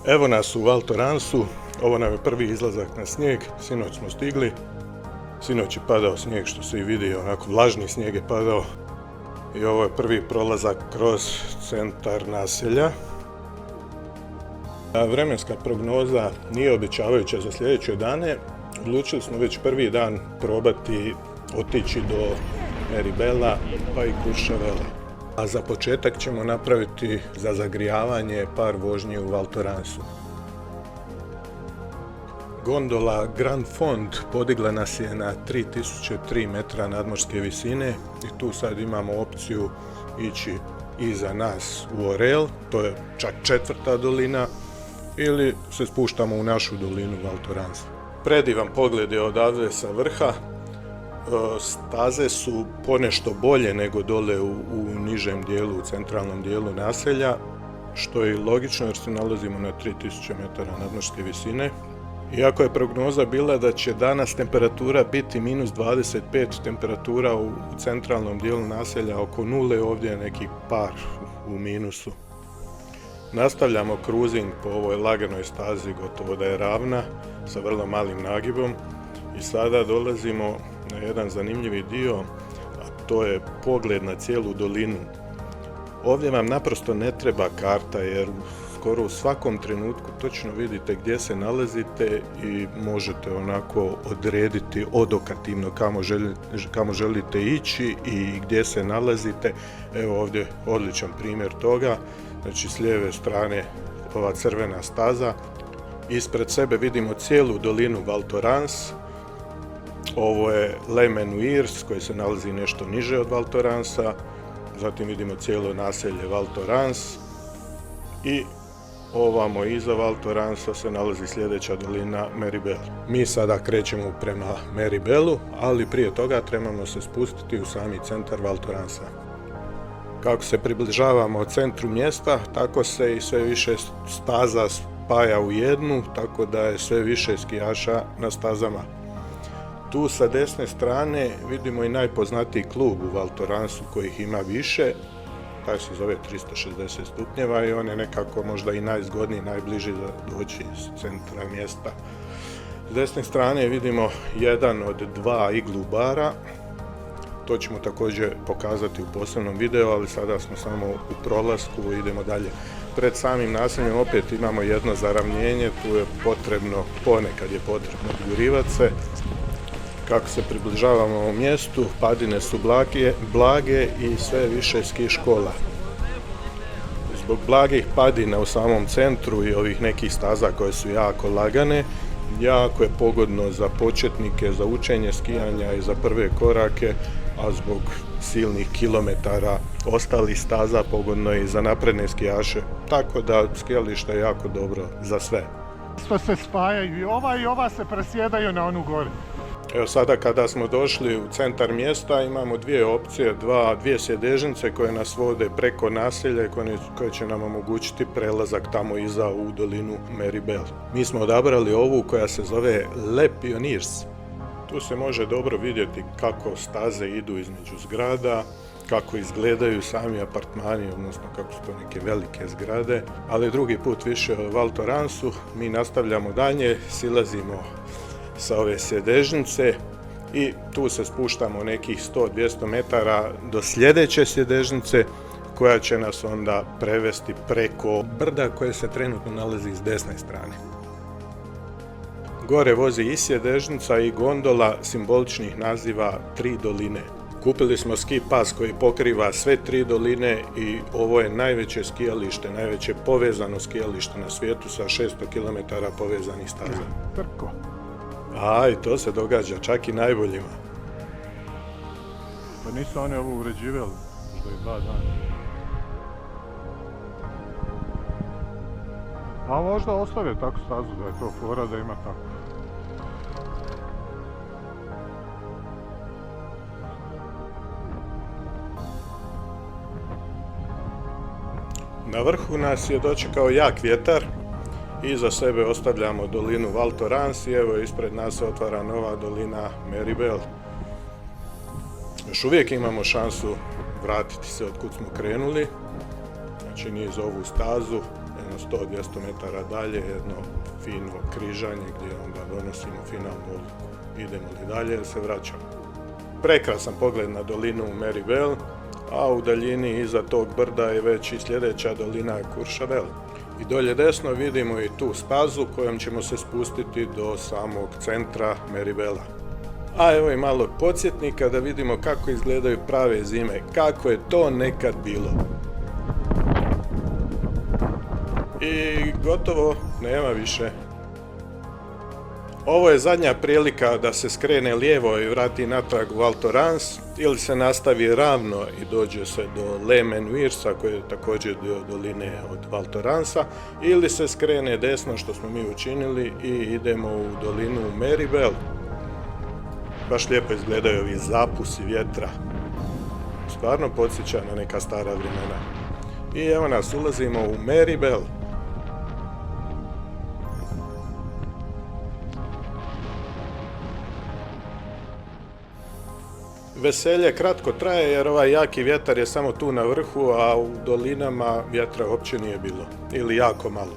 Evo nas u Val Thoransu, ovo nam je prvi izlazak na snijeg, sinoć smo stigli. Sinoć je padao snijeg, što se i vidi, onako vlažni snijeg je padao. I ovo je prvi prolazak kroz centar naselja. Vremenska prognoza nije obećavajuća za sljedeće dane. Odlučili smo već prvi dan probati otići do Meribela pa i Courchevela. A za početak ćemo napraviti za zagrijavanje par vožnji u Val Thoransu. Gondola Grand Fond podigla nas je na 3003 metra nadmorske visine i tu sad imamo opciju ići iza nas u Orel, to je čak 4. dolina, ili se spuštamo u našu dolinu Val Thorans. Predivan pogled je odavde sa vrha. Staze su ponešto bolje nego dole u nižem dijelu, u centralnom dijelu naselja, što je logično jer se nalazimo na 3000 metara nadmorske visine. Iako je prognoza bila da će danas temperatura biti -25, temperatura u centralnom dijelu naselja oko nule, ovdje je neki par u minusu. Nastavljamo kruzing po ovoj laganoj stazi, gotovo da je ravna, sa vrlo malim nagibom. I sada dolazimo na jedan zanimljivi dio, a to je pogled na cijelu dolinu. Ovdje vam naprosto ne treba karta jer skoro u svakom trenutku točno vidite gdje se nalazite i možete onako odrediti odokativno kamo želite ići i gdje se nalazite. Evo ovdje odličan primjer toga, znači s lijeve strane ova crvena staza, ispred sebe vidimo cijelu dolinu Val Thorans. Ovo je Les Menuires koji se nalazi nešto niže od Val Thoransa, zatim vidimo cijelo naselje Val Thorans i ovamo iza Val Thoransa se nalazi sljedeća dolina Meribel. Mi sada krećemo prema Meribelu, ali prije toga trebamo se spustiti u sami centar Val Thoransa. Kako se približavamo centru mjesta, tako se i sve više staza spaja u jednu, tako da je sve više skijaša na stazama. Tu sa desne strane vidimo i najpoznatiji klub u Val Thoransu kojih ima više. Taj se zove 360 stupnjeva i on je nekako možda i najzgodniji, najbliži za doći iz centra mjesta. S desne strane vidimo jedan od dva iglu bara. To ćemo također pokazati u posebnom videu, ali sada smo samo u prolasku i idemo dalje. Pred samim naseljem opet imamo jedno zaravnjenje, tu je potrebno, ponekad je potrebno odgurivati se. Kako se približavamo u mjestu, padine su blage i sve više ski škola. Zbog blagih padina u samom centru i ovih nekih staza koje su jako lagane, jako je pogodno za početnike, za učenje skijanja i za prve korake, a zbog silnih kilometara ostalih staza pogodno je i za napredne skijaše. Tako da skijalište je jako dobro za sve. Isto se spajaju i ova se presjedaju na onu gore. Evo sada kada smo došli u centar mjesta imamo dvije opcije, dvije sjedežnice koje nas vode preko naselja i koje će nam omogućiti prelazak tamo iza u dolinu Meribel. Mi smo odabrali ovu koja se zove Les Pionniers. Tu se može dobro vidjeti kako staze idu između zgrada, kako izgledaju sami apartmani, odnosno kako su to neke velike zgrade. Ali drugi put više u Val Thoransu, mi nastavljamo dalje, silazimo sa ove sjedežnice i tu se spuštamo nekih 100-200 metara do sljedeće sjedežnice koja će nas onda prevesti preko brda koje se trenutno nalazi s desne strane. Gore vozi i sjedežnica i gondola simboličnih naziva 3 doline. Kupili smo ski pas koji pokriva sve 3 doline i ovo je najveće skijalište, najveće povezano skijalište na svijetu sa 600 km povezanih staza. Trko. I to se događa čak i najboljima. Pa nisu oni ovo uređivali, možda i 2 dana. A možda ostave tako stazu, da je to fora da ima tako. Na vrhu nas je dočekao jak vjetar. Iza sebe ostavljamo dolinu Val Thorans i evo ispred nas se otvara nova dolina Meribel. Još uvijek imamo šansu vratiti se od kud smo krenuli, znači niz ovu stazu, 100-200 metara dalje, jedno fino križanje gdje onda donosimo finalnu odluku. Idemo li dalje ili se vraćamo. Prekrasan pogled na dolinu Meribel, a u daljini iza tog brda je već i sljedeća dolina Courchevel. I dolje desno vidimo i tu stazu kojom ćemo se spustiti do samog centra Meribela. A evo i malo podsjetnika da vidimo kako izgledaju prave zime, kako je to nekad bilo. I gotovo, nema više. Ovo je zadnja prilika da se skrene lijevo i vrati natrag u Val Thorens, ili se nastavi ravno i dođe se do Le Menuirsa, koji je također dio doline od Val Thorensa, ili se skrene desno, što smo mi učinili, i idemo u dolinu Meribel. Baš lijepo izgledaju ovi zapusi vjetra. Stvarno podsjeća na neka stara vremena. I evo nas, ulazimo u Meribel. Veselje kratko traje jer ovaj jaki vjetar je samo tu na vrhu, a u dolinama vjetra uopće nije bilo, ili jako malo.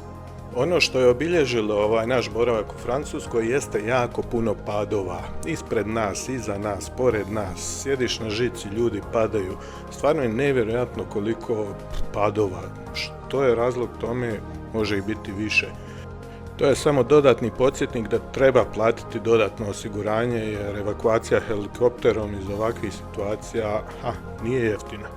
Ono što je obilježilo ovaj naš boravak u Francuskoj jeste jako puno padova. Ispred nas, iza nas, pored nas, sjediš na žici, ljudi padaju. Stvarno je nevjerojatno koliko padova. Što je razlog tome, može i biti više. To je samo dodatni podsjetnik da treba platiti dodatno osiguranje jer evakuacija helikopterom iz ovakvih situacija nije jeftina.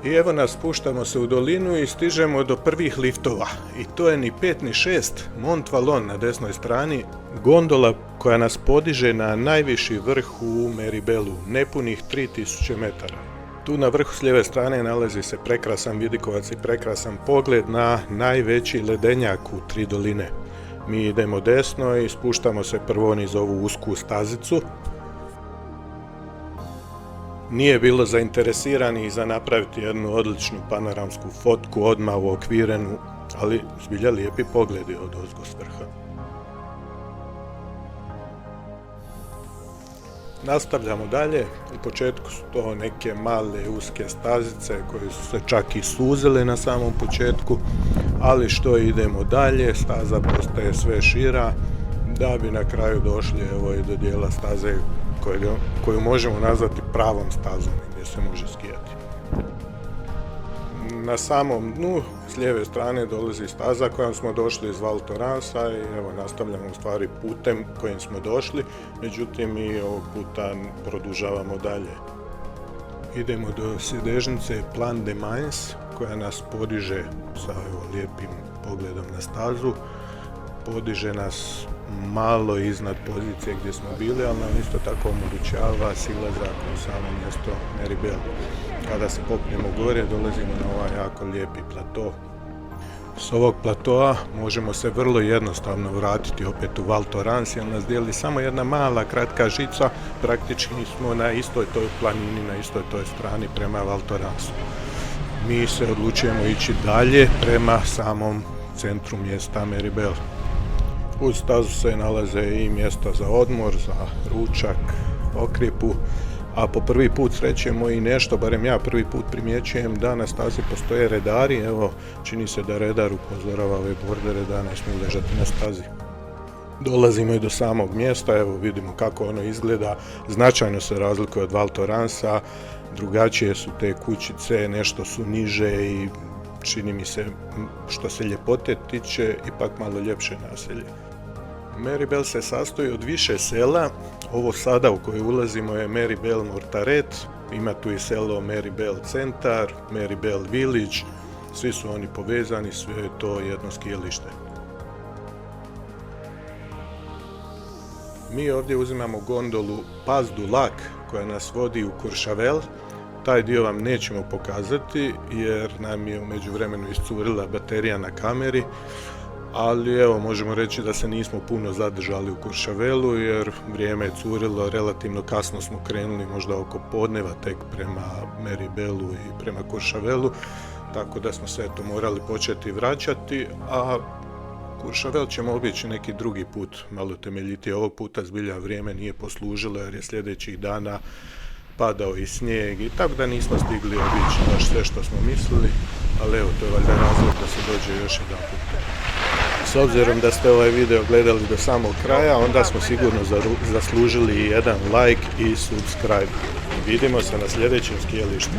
I evo nas, spuštamo se u dolinu i stižemo do prvih liftova. I to je ni 5 ni 6, Mont Valon na desnoj strani, gondola koja nas podiže na najviši vrh u Meribelu, nepunih 3000 metara. Tu na vrhu s lijeve strane nalazi se prekrasan vidikovac i prekrasan pogled na najveći ledenjak u 3 doline. Mi idemo desno i spuštamo se prvo niz ovu usku stazicu. Nije bilo zainteresiranih za napraviti jednu odličnu panoramsku fotku odmah u okvirenu, ali zbilja lijepi pogledi od ozgo s vrha. Nastavljamo dalje, u početku su to neke male uske stazice koje su se čak i suzile na samom početku, ali što idemo dalje, staza postaje sve šira, da bi na kraju došli evo i do dijela staze koju možemo nazvati pravom stazom gdje se može skijati. Na samom dnu s lijeve strane dolazi staza kojom smo došli iz Val Thorensa i evo nastavljamo u stvari putem kojim smo došli, međutim i ovog puta produžavamo dalje. Idemo do sjedežnice Plan de Mains koja nas podiže sa evo lijepim pogledom na stazu. Podiže nas malo iznad pozicije gdje smo bili, ali nam isto tako omogućava silazak u samo mjesto Meribel. Kada se popnemo gore, dolazimo na ovaj jako lijepi plato. S ovog platoa možemo se vrlo jednostavno vratiti opet u Val Thorens, jer nas dijeli samo jedna mala kratka žica, praktički smo na istoj toj planini, na istoj toj strani prema Val Thorensu. Mi se odlučujemo ići dalje prema samom centru mjesta Meribel. Uz stazu se nalaze i mjesta za odmor, za ručak, okrijepu, a po prvi put srećemo i nešto, barem ja prvi put primjećujem da na stazi postoje redari, evo čini se da redar upozorava ove bordere da ne smiju ležati na stazi. Dolazimo i do samog mjesta, evo vidimo kako ono izgleda, značajno se razlikuje od Val Thorensa, drugačije su te kućice, nešto su niže i čini mi se što se ljepote tiče ipak malo ljepše naselje. Meribel se sastoji od više sela, ovo sada u koje ulazimo je Meribel Mortaret, ima tu i selo Meribel Centar, Meribel Village, svi su oni povezani, sve je to jedno skijalište. Mi ovdje uzimamo gondolu Pas du Lac koja nas vodi u Courchevel. Taj dio vam nećemo pokazati jer nam je u međuvremenu iscurila baterija na kameri, ali evo možemo reći da se nismo puno zadržali u Courchevelu jer vrijeme je curilo, relativno kasno smo krenuli, možda oko podneva tek prema Meribelu i prema Courchevelu, tako da smo se eto morali početi vraćati, a Courchevel ćemo obići neki drugi put, malo temeljitije. Ovog puta zbilja vrijeme nije poslužilo jer je sljedećih dana padao i snijeg i tako da nismo stigli obići baš sve što smo mislili, ali evo, to je valjda razlog da se dođe još jedan put. S obzirom da ste ovaj video gledali do samog kraja, onda smo sigurno zaslužili i jedan like i subscribe. Vidimo se na sljedećem skijalištu.